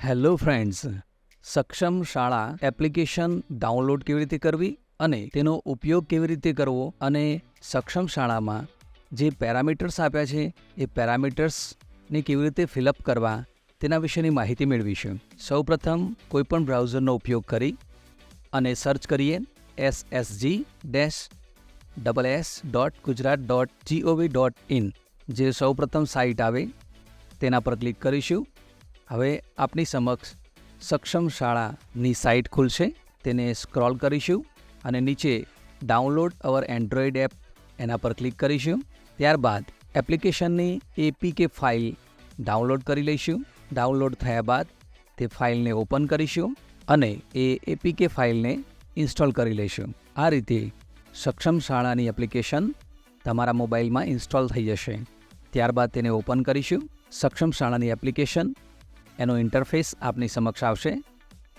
Hello friends, સક્ષમ શાળા application download કેવી રીતે કરવી અને તેનો ઉપયોગ કેવી રીતે કરવો અને સક્ષમ શાળામાં જે પેરામીટર્સ આપ્યા છે એ પેરામીટર્સને કેવી રીતે ફિલઅપ કરવા તેના વિશેની માહિતી મેળવીશું. સૌપ્રથમ કોઈપણ બ્રાઉઝરનો ઉપયોગ કરી અને સર્ચ કરીએ ssg-s.gujarat.gov.in જે સૌપ્રથમ સાઇટ આવે તેના પર ક્લિક કરીશું. હવે આપની સમક્ષ સક્ષમ શાળાની સાઇટ ખુલશે. તેને સ્ક્રોલ કરીશું અને નીચે ડાઉનલોડ અવર એન્ડ્રોઈડ એપ એના પર ક્લિક કરીશું. ત્યારબાદ એપ્લિકેશનની APK ફાઇલ ડાઉનલોડ કરી લઈશું. ડાઉનલોડ થયા બાદ તે ફાઇલને ઓપન કરીશું અને એ APK ફાઇલને ઇન્સ્ટોલ કરી લઈશું. આ રીતે સક્ષમ શાળાની એપ્લિકેશન તમારા મોબાઈલમાં ઇન્સ્ટોલ થઈ જશે. ત્યારબાદ તેને ઓપન કરીશું. સક્ષમ શાળાની એપ્લિકેશન એનો ઇન્ટરફેસ આપની સમક્ષ આવશે,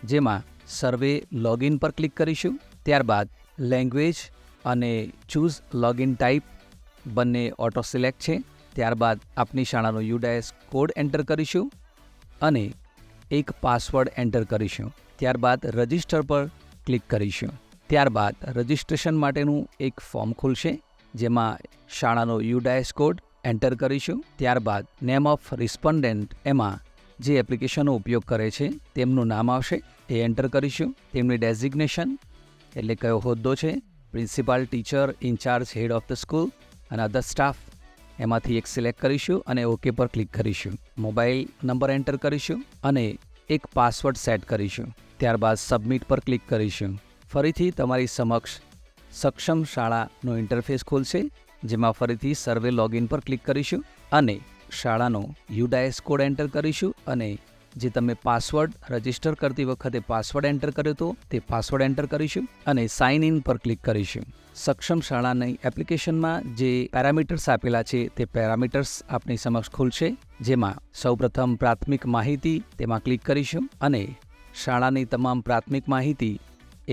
જેમાં સર્વે લોગિન પર ક્લિક કરીશું. ત્યારબાદ લેંગ્વેજ અને ચૂઝ લોગિન ટાઈપ બંને ઓટો સિલેક્ટ છે. ત્યારબાદ આપની શાળાનો UDIS કોડ એન્ટર કરીશું અને એક પાસવર્ડ એન્ટર કરીશું. ત્યારબાદ રજિસ્ટર પર ક્લિક કરીશું. ત્યારબાદ રજિસ્ટ્રેશન માટેનું એક ફોર્મ ખુલશે, જેમાં શાળાનો UDIS કોડ એન્ટર કરીશું. ત્યારબાદ નેમ ઓફ રિસ્પોન્ડન્ટ એમાં જે એપ્લિકેશનનો ઉપયોગ કરે છે તેમનું નામ આવશે, એ એન્ટર કરીશું. તેમની ડેઝિગ્નેશન એટલે કયો હોદ્દો છે, principal, teacher, incharge, head of the school અને અધર સ્ટાફ એમાંથી એક સિલેક્ટ કરીશું અને ઓકે પર ક્લિક કરીશું. મોબાઈલ નંબર એન્ટર કરીશું અને એક પાસવર્ડ સેટ કરીશું. ત્યારબાદ સબમિટ પર ક્લિક કરીશું. ફરીથી તમારી સમક્ષ સક્ષમ શાળાનો ઇન્ટરફેસ ખુલશે, જેમાં ફરીથી સર્વે લોગિન પર ક્લિક કરીશું અને શાળાનો UDIS કોડ એન્ટર કરીશું અને જે તમે પાસવર્ડ રજિસ્ટર કરતી વખતે પાસવર્ડ એન્ટર કર્યો હતો તે પાસવર્ડ એન્ટર કરીશું અને સાઇન ઇન પર ક્લિક કરીશું. સક્ષમ શાળાની એપ્લિકેશનમાં જે પેરામીટર્સ આપેલા છે તે પેરામીટર્સ આપની સમક્ષ ખુલશે, જેમાં સૌપ્રથમ પ્રાથમિક માહિતી તેમાં ક્લિક કરીશું અને શાળાની તમામ પ્રાથમિક માહિતી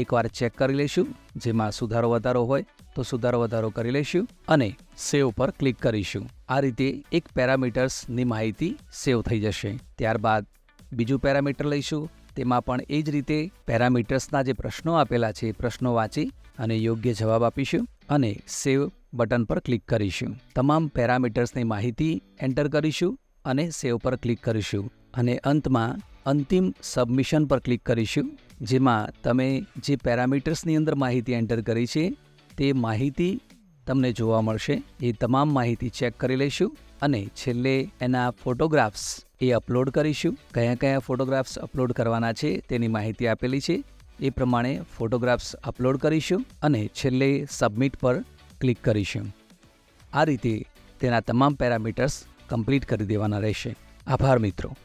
એકવાર ચેક કરી લઈશું. જેમાં સુધારો વધારો હોય તો સુધારો વધારો કરી લઈશું અને સેવ પર ક્લિક કરીશું. આ રીતે એક પેરામીટર્સની માહિતી સેવ થઈ જશે. ત્યારબાદ બીજું પેરામીટર લઈશું. તેમાં પણ એ જ રીતે પેરામીટર્સના જે પ્રશ્નો આપેલા છે એ પ્રશ્નો વાંચી અને યોગ્ય જવાબ આપીશું અને સેવ બટન પર ક્લિક કરીશું. તમામ પેરામીટર્સની માહિતી એન્ટર કરીશું અને સેવ પર ક્લિક કરીશું અને અંતમાં અંતિમ સબમિશન પર ક્લિક કરીશું, જેમાં તમે જે પેરામીટર્સની અંદર માહિતી એન્ટર કરી છે તે માહિતી તમને જોવા મળશે. એ તમામ માહિતી ચેક કરી લઈશું અને છેલ્લે એના ફોટોગ્રાફ્સ એ અપલોડ કરીશું. કયા કયા ફોટોગ્રાફ્સ અપલોડ કરવાના છે તેની માહિતી આપેલી છે, એ પ્રમાણે ફોટોગ્રાફ્સ અપલોડ કરીશું અને છેલ્લે સબમિટ પર ક્લિક કરીશું. આ રીતે તેના તમામ પેરામીટર્સ કમ્પ્લીટ કરી દેવાના રહેશે. આભાર મિત્રો.